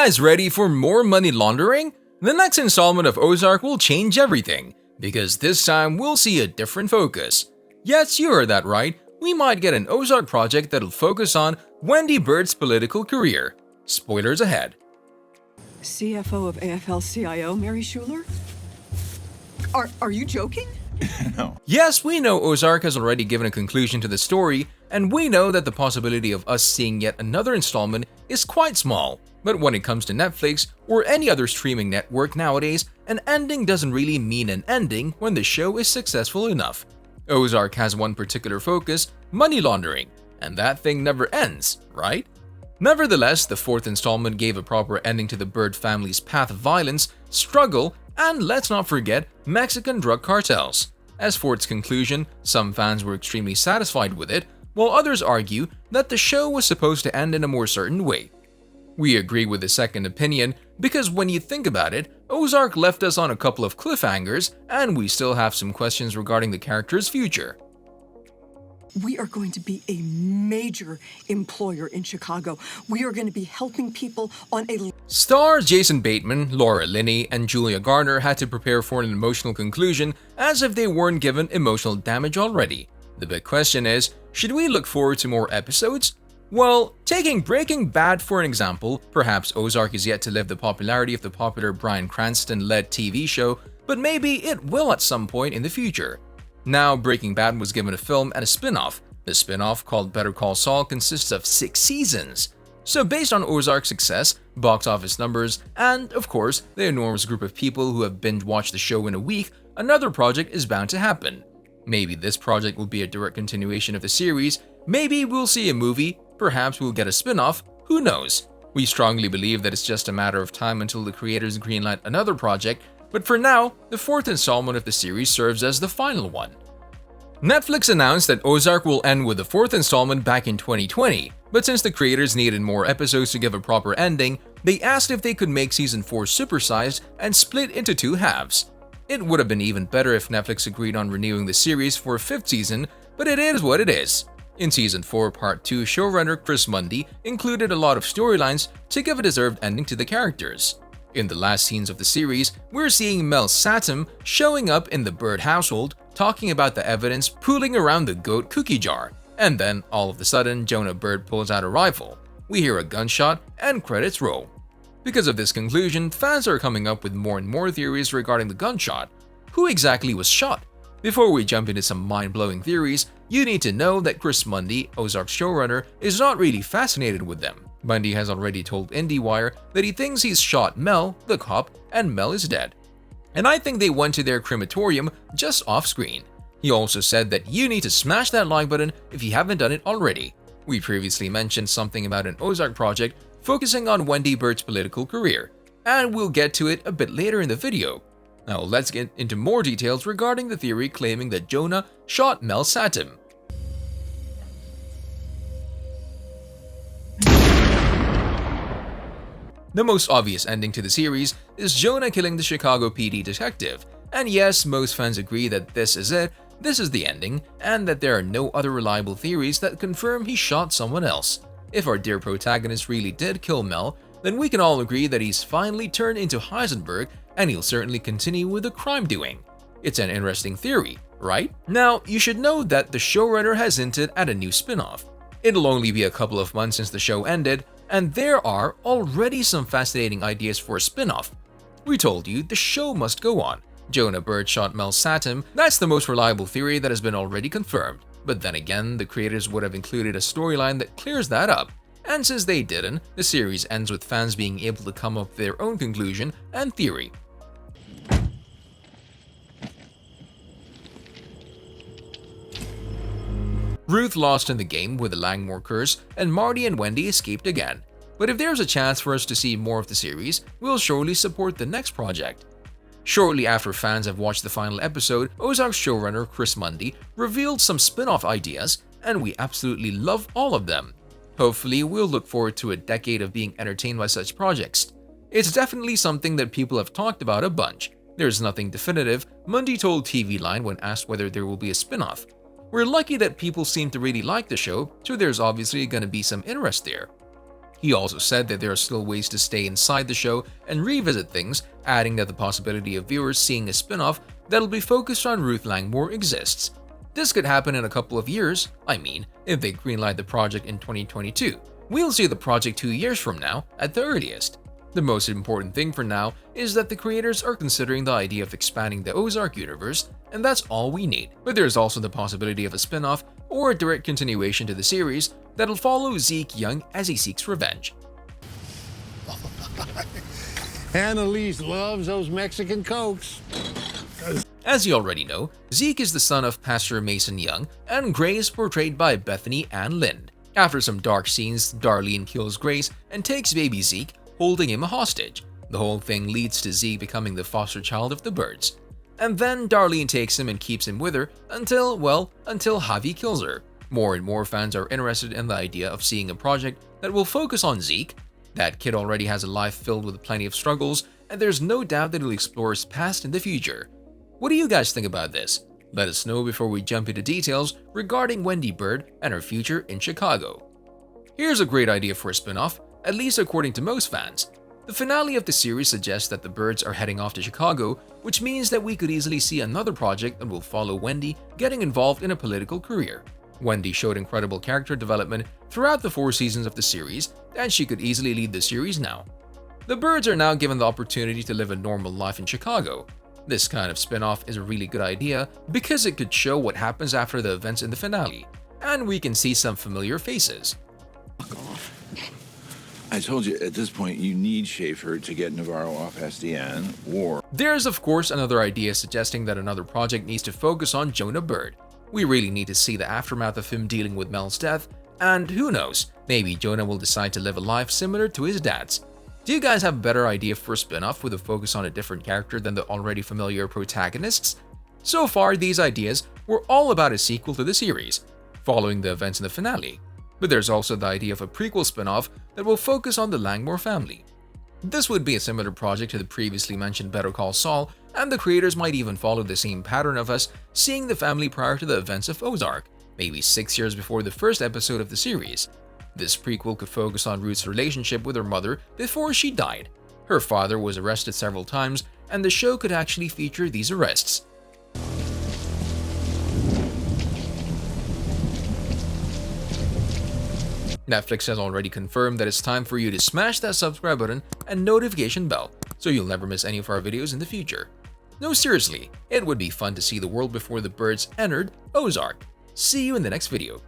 guys ready for more money laundering? The next installment of Ozark will change everything, because this time we'll see a different focus. Yes, you heard that right, we might get an Ozark project that'll focus on Wendy Byrde's political career. Spoilers ahead. CFO of AFL-CIO, Mary Schuler? Are you joking? No. Yes, we know Ozark has already given a conclusion to the story, and we know that the possibility of us seeing yet another installment is quite small. But when it comes to Netflix or any other streaming network nowadays, an ending doesn't really mean an ending when the show is successful enough. Ozark has one particular focus, money laundering, and that thing never ends, right? Nevertheless, the fourth installment gave a proper ending to the Byrde family's path of violence, struggle, and let's not forget Mexican drug cartels. As for its conclusion, some fans were extremely satisfied with it, while others argue that the show was supposed to end in a more certain way. We agree with the second opinion because when you think about it, Ozark left us on a couple of cliffhangers and we still have some questions regarding the character's future. We are going to be a major employer in Chicago. We are going to be helping people on a... Stars Jason Bateman, Laura Linney, and Julia Garner had to prepare for an emotional conclusion as if they weren't given emotional damage already. The big question is, should we look forward to more episodes? Well, taking Breaking Bad for an example, perhaps Ozark is yet to live the popularity of the popular Bryan Cranston-led TV show, but maybe it will at some point in the future. Now, Breaking Bad was given a film and a spin-off. The spin-off, called Better Call Saul, consists of 6 seasons. So based on Ozark's success, box office numbers, and of course, the enormous group of people who have binge-watched the show in a week, another project is bound to happen. Maybe this project will be a direct continuation of the series, maybe we'll see a movie, perhaps we'll get a spin-off, who knows? We strongly believe that it's just a matter of time until the creators greenlight another project, but for now, the fourth installment of the series serves as the final one. Netflix announced that Ozark will end with the fourth installment back in 2020, but since the creators needed more episodes to give a proper ending, they asked if they could make season 4 supersized and split into 2 halves. It would have been even better if Netflix agreed on renewing the series for a 5th season, but it is what it is. In season 4, part 2, showrunner Chris Mundy included a lot of storylines to give a deserved ending to the characters. In the last scenes of the series, we're seeing Mel Satem showing up in the Byrde household, talking about the evidence pooling around the goat cookie jar, and then all of a sudden Jonah Byrde pulls out a rifle. We hear a gunshot and credits roll. Because of this conclusion, fans are coming up with more and more theories regarding the gunshot. Who exactly was shot? Before we jump into some mind-blowing theories, you need to know that Chris Mundy, Ozark's showrunner, is not really fascinated with them. Mundy has already told IndieWire that he thinks he's shot Mel, the cop, and Mel is dead. And I think they went to their crematorium just off-screen. He also said that you need to smash that like button if you haven't done it already. We previously mentioned something about an Ozark project focusing on Wendy Byrde's political career, and we'll get to it a bit later in the video. Now let's get into more details regarding the theory claiming that Jonah shot Mel Satem. The most obvious ending to the series is Jonah killing the Chicago PD detective, and yes, most fans agree that this is it, this is the ending, and that there are no other reliable theories that confirm he shot someone else. If our dear protagonist really did kill Mel, then we can all agree that he's finally turned into Heisenberg and he'll certainly continue with the crime doing. It's an interesting theory, right? Now, you should know that the showrunner has hinted at a new spin-off. It'll only be a couple of months since the show ended, and there are already some fascinating ideas for a spin-off. We told you the show must go on. Jonah Byrde shot Mel Satem, that's the most reliable theory that has been already confirmed. But then again, the creators would have included a storyline that clears that up. And since they didn't, the series ends with fans being able to come up with their own conclusion and theory. Ruth lost in the game with the Langmore curse, and Marty and Wendy escaped again. But if there's a chance for us to see more of the series, we'll surely support the next project. Shortly after fans have watched the final episode, Ozark's showrunner Chris Mundy revealed some spin-off ideas, and we absolutely love all of them. Hopefully, we'll look forward to a decade of being entertained by such projects. It's definitely something that people have talked about a bunch. There's nothing definitive, Mundy told TV Line when asked whether there will be a spin-off. We're lucky that people seem to really like the show, so there's obviously going to be some interest there. He also said that there are still ways to stay inside the show and revisit things, adding that the possibility of viewers seeing a spin-off that'll be focused on Ruth Langmore exists. This could happen in a couple of years, if they greenlight the project in 2022. We'll see the project 2 years from now at the earliest. The most important thing for now is that the creators are considering the idea of expanding the Ozark universe, and that's all we need. But there's also the possibility of a spin-off or a direct continuation to the series that'll follow Zeke Young as he seeks revenge. Annalise loves those Mexican Cokes. As you already know, Zeke is the son of Pastor Mason Young, and Grace portrayed by Bethany Ann Lind. After some dark scenes, Darlene kills Grace and takes baby Zeke, holding him a hostage. The whole thing leads to Zeke becoming the foster child of the Byrdes. And then Darlene takes him and keeps him with her until Javi kills her. More and more fans are interested in the idea of seeing a project that will focus on Zeke. That kid already has a life filled with plenty of struggles, and there's no doubt that he'll explore his past in the future. What do you guys think about this? Let us know before we jump into details regarding Wendy Byrde and her future in Chicago. Here's a great idea for a spin-off, at least according to most fans. The finale of the series suggests that the Byrdes are heading off to Chicago, which means that we could easily see another project that will follow Wendy getting involved in a political career. Wendy showed incredible character development throughout the 4 seasons of the series, and she could easily lead the series now. The Byrdes are now given the opportunity to live a normal life in Chicago. This kind of spin-off is a really good idea because it could show what happens after the events in the finale, and we can see some familiar faces. I told you, at this point, you need Schaefer to get Navarro off SDN, or... There's of course another idea suggesting that another project needs to focus on Jonah Byrde. We really need to see the aftermath of him dealing with Mel's death, and who knows, maybe Jonah will decide to live a life similar to his dad's. Do you guys have a better idea for a spin-off with a focus on a different character than the already familiar protagonists? So far, these ideas were all about a sequel to the series, following the events in the finale. But there's also the idea of a prequel spin-off that will focus on the Langmore family. This would be a similar project to the previously mentioned Better Call Saul, and the creators might even follow the same pattern of us seeing the family prior to the events of Ozark, maybe 6 years before the first episode of the series. This prequel could focus on Ruth's relationship with her mother before she died. Her father was arrested several times, and the show could actually feature these arrests. Netflix has already confirmed that it's time for you to smash that subscribe button and notification bell so you'll never miss any of our videos in the future. No, seriously, it would be fun to see the world before the Byrdes entered Ozark. See you in the next video.